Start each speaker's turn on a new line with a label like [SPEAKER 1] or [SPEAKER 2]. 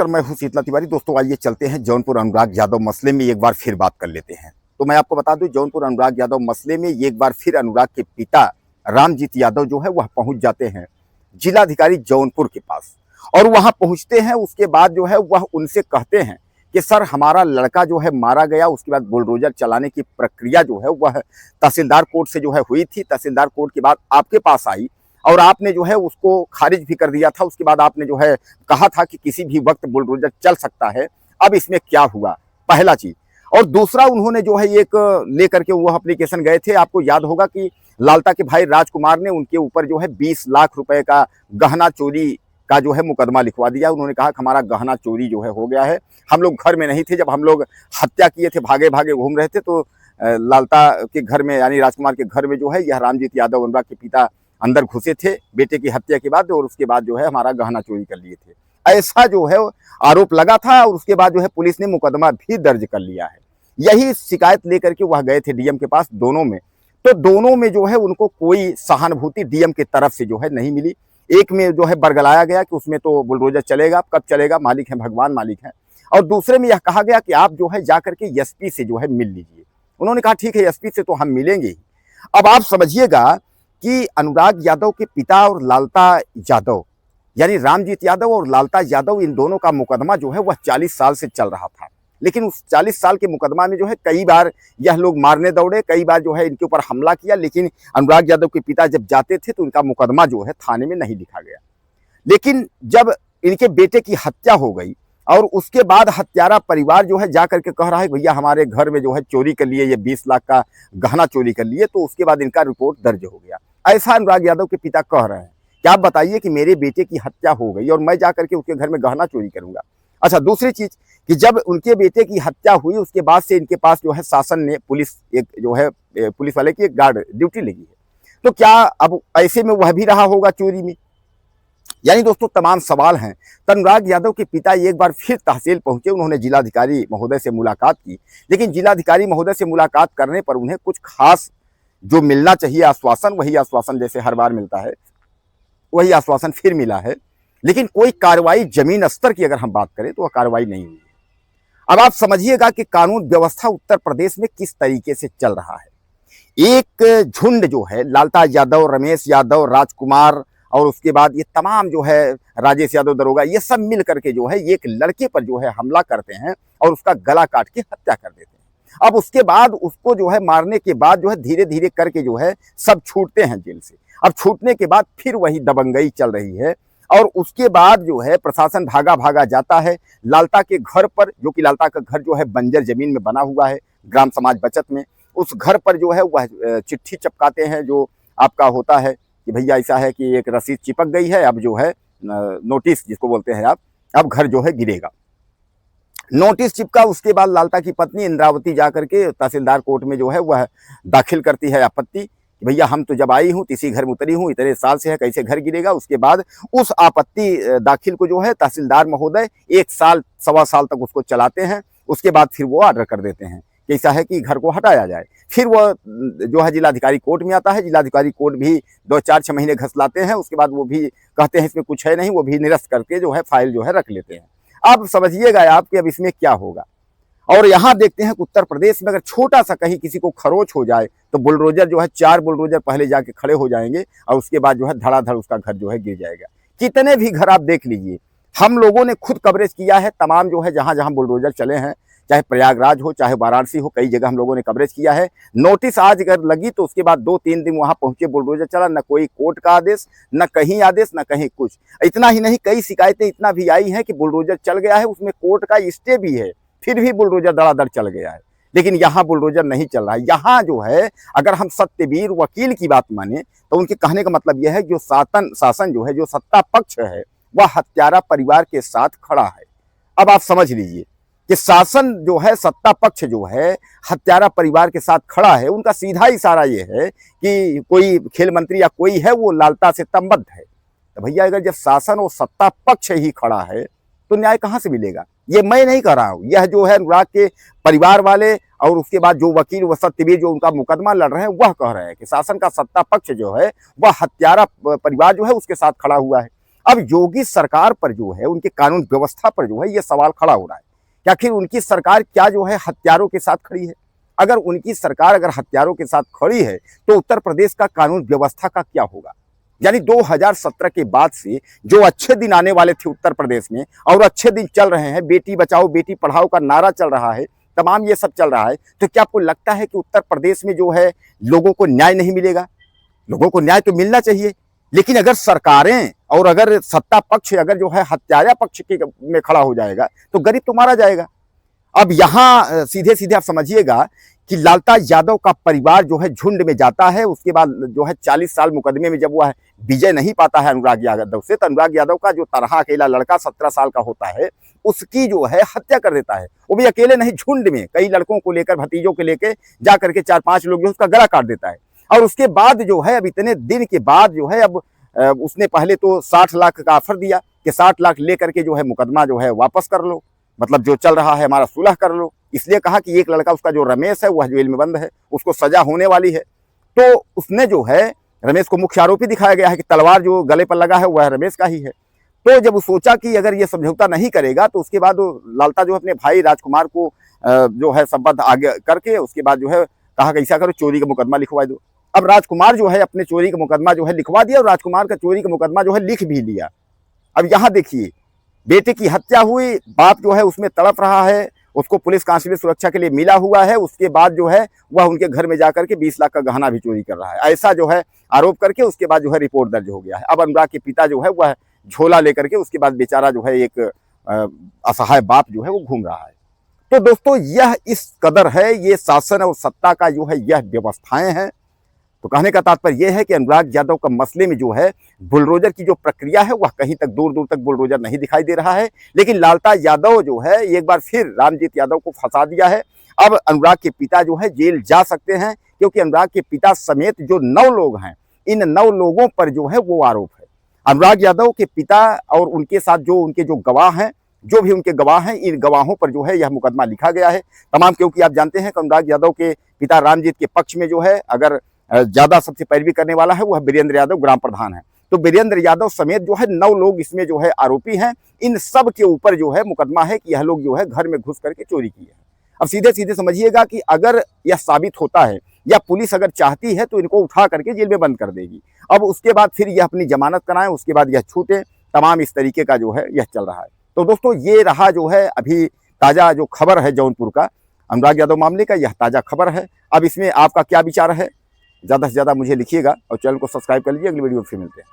[SPEAKER 1] नमस्कार, मैं हूं शीतला तिवारी। दोस्तों आइए चलते हैं जौनपुर अनुराग यादव मसले में एक बार फिर बात कर लेते हैं। तो मैं आपको बता दूं, जौनपुर अनुराग यादव मसले में एक बार फिर अनुराग के पिता रामजीत यादव जो है वह पहुंच जाते हैं जिलाधिकारी जौनपुर के पास। और वहां पहुंचते हैं, उसके बाद जो है वह उनसे कहते हैं कि सर हमारा लड़का जो है मारा गया। उसके बाद बुलडोजर चलाने की प्रक्रिया जो है वह तहसीलदार कोर्ट से जो है हुई थी, तहसीलदार कोर्ट के बाद आपके पास आई और आपने जो है उसको खारिज भी कर दिया था। उसके बाद आपने जो है कहा था कि किसी भी वक्त बुलडोजर चल सकता है। अब इसमें क्या हुआ, पहला चीज। और दूसरा, उन्होंने जो है एक लेकर के वो एप्लीकेशन गए थे। आपको याद होगा कि लालता के भाई राजकुमार ने उनके ऊपर जो है 20 लाख रुपए का गहना चोरी का जो है मुकदमा लिखवा दिया। उन्होंने कहा कि हमारा गहना चोरी जो है हो गया है, हम लोग घर में नहीं थे, जब हम लोग हत्या किए थे, भागे भागे घूम रहे थे, तो लालता के घर में यानी राजकुमार के घर में जो है यह रामजीत यादव अनुराग के पिता अंदर घुसे थे बेटे की हत्या के बाद, और उसके बाद जो है हमारा गहना चोरी कर लिए थे, ऐसा जो है आरोप लगा था। और उसके बाद जो है पुलिस ने मुकदमा भी दर्ज कर लिया है। यही शिकायत लेकर के वह गए थे डीएम के पास, दोनों में। तो दोनों में जो है उनको कोई सहानुभूति डीएम की तरफ से जो है नहीं मिली। एक में जो है बरगलाया गया कि उसमें तो बुलडोजर चलेगा, कब चलेगा, मालिक है भगवान, मालिक है। और दूसरे में यह कहा गया कि आप जो है जाकर के एसपी से जो है मिल लीजिए। उन्होंने कहा ठीक है, एसपी से तो हम मिलेंगे ही। अब आप समझिएगा कि अनुराग यादव के पिता और लालता यादव यानी रामजीत यादव और लालता यादव, इन दोनों का मुकदमा जो है वह 40 साल से चल रहा था। लेकिन उस 40 साल के मुकदमा में जो है कई बार यह लोग मारने दौड़े, कई बार जो है इनके ऊपर हमला किया। लेकिन अनुराग यादव के पिता जब जाते थे तो इनका मुकदमा जो है थाने में नहीं लिखा गया। लेकिन जब इनके बेटे की हत्या हो गई और उसके बाद हत्यारा परिवार जो है जाकर के कह रहा है भैया हमारे घर में जो है चोरी कर लिए, ये 20 लाख का गहना चोरी कर लिए, तो उसके बाद इनका रिपोर्ट दर्ज हो गया। ऐसा अनुराग यादव के पिता कह रहे हैं कि आप बताइए कि मेरे बेटे की हत्या हो गई और मैं जाकर के उसके घर में गहना चोरी करूंगा। अच्छा, दूसरी चीज कि जब उनके बेटे की हत्या हुई उसके बाद से इनके पास जो है शासन ने पुलिस एक जो है पुलिस वाले की एक गार्ड ड्यूटी लगी है। तो क्या अब ऐसे में वह भी रहा होगा चोरी में? यानी दोस्तों तमाम सवाल हैं। तो अनुराग यादव के पिता एक बार फिर तहसील पहुंचे, उन्होंने जिलाधिकारी महोदय से मुलाकात की। लेकिन जिलाधिकारी महोदय से मुलाकात करने पर उन्हें कुछ खास जो मिलना चाहिए आश्वासन, वही आश्वासन जैसे हर बार मिलता है, वही आश्वासन फिर मिला है। लेकिन कोई कार्रवाई जमीन स्तर की अगर हम बात करें तो वह कार्रवाई नहीं हुई। अब आप समझिएगा कि कानून व्यवस्था उत्तर प्रदेश में किस तरीके से चल रहा है। एक झुंड जो है लालता यादव, रमेश यादव, राजकुमार और उसके बाद ये तमाम जो है राजेश यादव दरोगा, ये सब मिल करके जो है एक लड़के पर जो है हमला करते हैं और उसका गला काट के हत्या कर देते हैं। अब उसके बाद उसको जो है मारने के बाद जो है धीरे धीरे करके जो है सब छूटते हैं जेल से। अब छूटने के बाद फिर वही दबंगई चल रही है और उसके बाद जो है प्रशासन भागा भागा जाता है लालता के घर पर, जो कि लालता का घर जो है बंजर जमीन में बना हुआ है ग्राम समाज बचत में। उस घर पर जो है वह चिट्ठी चिपकाते हैं, जो आपका होता है कि भैया ऐसा है कि एक रसीद चिपक गई है, अब जो है नोटिस जिसको बोलते हैं आप, अब घर जो है गिरेगा। नोटिस चिपका। उसके बाद लालता की पत्नी इंद्रावती जाकर के तहसीलदार कोर्ट में जो है वह दाखिल करती है आपत्ति कि भैया हम तो जब आई हूँ इसी घर में उतरी हूँ, इतने साल से है, कैसे घर गिरेगा। उसके बाद उस आपत्ति दाखिल को जो है तहसीलदार महोदय 1 साल सवा साल तक उसको चलाते हैं। उसके बाद फिर वो ऑर्डर कर देते हैं कि ऐसा है कि घर को हटाया जाए। फिर वो जो है जिलाधिकारी कोर्ट में आता है, जिलाधिकारी कोर्ट भी 2-4-6 महीने घसलाते हैं। उसके बाद वो भी कहते हैं इसमें कुछ है नहीं, वो भी निरस्त करके जो है फाइल जो है रख लेते हैं। अब समझिएगा आप कि अब इसमें क्या होगा। और यहाँ देखते हैं कि उत्तर प्रदेश में अगर छोटा सा कहीं किसी को खरोच हो जाए तो बुलडोजर जो है 4 बुलडोजर पहले जाके खड़े हो जाएंगे और उसके बाद जो है धड़ाधड़ उसका घर जो है गिर जाएगा। कितने भी घर आप देख लीजिए, हम लोगों ने खुद कवरेज किया है तमाम जो है जहां जहां बुलडोजर चले हैं, चाहे प्रयागराज हो चाहे वाराणसी हो, कई जगह हम लोगों ने कवरेज किया है। नोटिस आज अगर लगी तो उसके बाद 2-3 दिन वहां पहुंचे बुलडोजर चला, न कोई कोर्ट का आदेश, न कहीं आदेश, न कहीं कुछ। इतना ही नहीं, कई शिकायतें इतना भी आई हैं कि बुलडोजर चल गया है, उसमें कोर्ट का स्टे भी है, फिर भी बुलडोजर धड़ाधड़ चल गया है। लेकिन यहाँ बुलडोजर नहीं चल रहा है। यहाँ जो है अगर हम सत्यवीर वकील की बात माने तो उनके कहने का मतलब यह है जो शासन जो है, जो सत्ता पक्ष है, वह हत्यारा परिवार के साथ खड़ा है। अब आप समझ लीजिए कि शासन जो है, सत्ता पक्ष जो है हत्यारा परिवार के साथ खड़ा है। उनका सीधा इशारा ये है कि कोई खेल मंत्री या कोई है वो लालता से संबद्ध है। तो भैया अगर जब शासन और सत्ता पक्ष ही खड़ा है तो न्याय कहां से मिलेगा? ये मैं नहीं कह रहा हूं, यह जो है अनुराग के परिवार वाले और उसके बाद जो वकील व सत्यवीर जो उनका मुकदमा लड़ रहे हैं वह कह रहे हैं कि शासन का सत्ता पक्ष जो है वह हत्यारा परिवार जो है उसके साथ खड़ा हुआ है। अब योगी सरकार पर जो है, उनके कानून व्यवस्था पर जो है ये सवाल खड़ा हो रहा है कि आखिर उनकी सरकार क्या जो है हत्यारों के साथ खड़ी है। अगर उनकी सरकार अगर हत्यारों के साथ खड़ी है तो उत्तर प्रदेश का कानून व्यवस्था का क्या होगा। यानी 2017 के बाद से जो अच्छे दिन आने वाले थे उत्तर प्रदेश में और अच्छे दिन चल रहे हैं, बेटी बचाओ बेटी पढ़ाओ का नारा चल रहा है, तमाम ये सब चल रहा है, तो क्या आपको लगता है कि उत्तर प्रदेश में जो है लोगों को न्याय नहीं मिलेगा? लोगों को न्याय तो मिलना चाहिए, लेकिन अगर सरकारें और अगर सत्ता पक्ष अगर जो है हत्यारा पक्ष के में खड़ा हो जाएगा तो गरीब तो मारा जाएगा। अब यहाँ सीधे सीधे आप समझिएगा कि लालताज यादव का परिवार जो है झुंड में जाता है, उसके बाद जो है 40 साल मुकदमे में जब वह विजय नहीं पाता है अनुराग यादव से, तो अनुराग यादव का जो तरह अकेला लड़का 17 साल का होता है उसकी जो है हत्या कर देता है। वो भी अकेले नहीं, झुंड में कई लड़कों को लेकर, भतीजों को लेकर जा करके 4-5 लोग जो उसका गला काट देता है। और उसके बाद जो है अब इतने दिन के बाद जो है अब उसने पहले तो 60 लाख का ऑफर दिया कि 60 लाख लेकर के जो है मुकदमा जो है वापस कर लो, मतलब जो चल रहा है हमारा सुलह कर लो। इसलिए कहा कि एक लड़का उसका जो रमेश है वह जेल में बंद है, उसको सजा होने वाली है। तो उसने जो है रमेश को मुख्य आरोपी दिखाया गया है कि तलवार जो गले पर लगा है वह रमेश का ही है। तो जब वो सोचा कि अगर ये समझौता नहीं करेगा तो उसके बाद लालता जो अपने भाई राजकुमार को जो है संबंध आगे करके उसके बाद जो है कहा कि ऐसा करो चोरी का मुकदमा लिखवा दो। अब राजकुमार जो है अपने चोरी का मुकदमा जो है लिखवा दिया और राजकुमार का चोरी का मुकदमा जो है लिख भी लिया। अब यहाँ देखिए, बेटे की हत्या हुई, बाप जो है उसमें तड़प रहा है, उसको पुलिस कांस्टेबल सुरक्षा के लिए मिला हुआ है, उसके बाद जो है वह उनके घर में जाकर के 20 लाख का गहना भी चोरी कर रहा है, ऐसा जो है आरोप करके उसके बाद जो है रिपोर्ट दर्ज हो गया है। अब अनुराग के पिता जो है वह झोला लेकर के उसके बाद बेचारा जो है एक असहाय बाप जो है वो घूम रहा है। तो दोस्तों यह इस कदर है, ये शासन और सत्ता का जो है यह व्यवस्थाएं हैं। तो कहने का तात्पर्य यह है कि अनुराग यादव का मसले में जो है बुलडोजर की जो प्रक्रिया है वह कहीं तक दूर दूर तक बुलडोजर नहीं दिखाई दे रहा है, लेकिन लालताज यादव जो है एक बार फिर रामजीत यादव को फंसा दिया है। अब अनुराग के पिता जो है जेल जा सकते हैं, क्योंकि अनुराग के पिता समेत जो 9 लोग हैं, इन 9 लोगों पर जो है वो आरोप है। अनुराग यादव के पिता और उनके साथ जो उनके जो गवाह हैं, जो भी उनके गवाह हैं, इन गवाहों पर जो है यह मुकदमा लिखा गया है तमाम, क्योंकि आप जानते हैं कि अनुराग यादव के पिता रामजीत के पक्ष में जो है अगर ज्यादा सबसे पैरवी करने वाला है वह वीरेंद्र यादव ग्राम प्रधान है। तो वीरेंद्र यादव समेत जो है 9 लोग इसमें जो है आरोपी हैं। इन सब के ऊपर जो है मुकदमा है कि यह लोग जो है घर में घुस करके चोरी की है। अब सीधे सीधे समझिएगा कि अगर यह साबित होता है या पुलिस अगर चाहती है तो इनको उठा करके जेल में बंद कर देगी। अब उसके बाद फिर यह अपनी जमानत कराएं, उसके बाद यह छूटे, तमाम इस तरीके का जो है यह चल रहा है। तो दोस्तों ये रहा जो है अभी ताज़ा जो खबर है जौनपुर का अनुराग यादव मामले का, यह ताज़ा खबर है। अब इसमें आपका क्या विचार है, ज़्यादा से ज़्यादा मुझे लिखिएगा और चैनल को सब्सक्राइब कर लीजिए। अगली वीडियो में फिर मिलते हैं।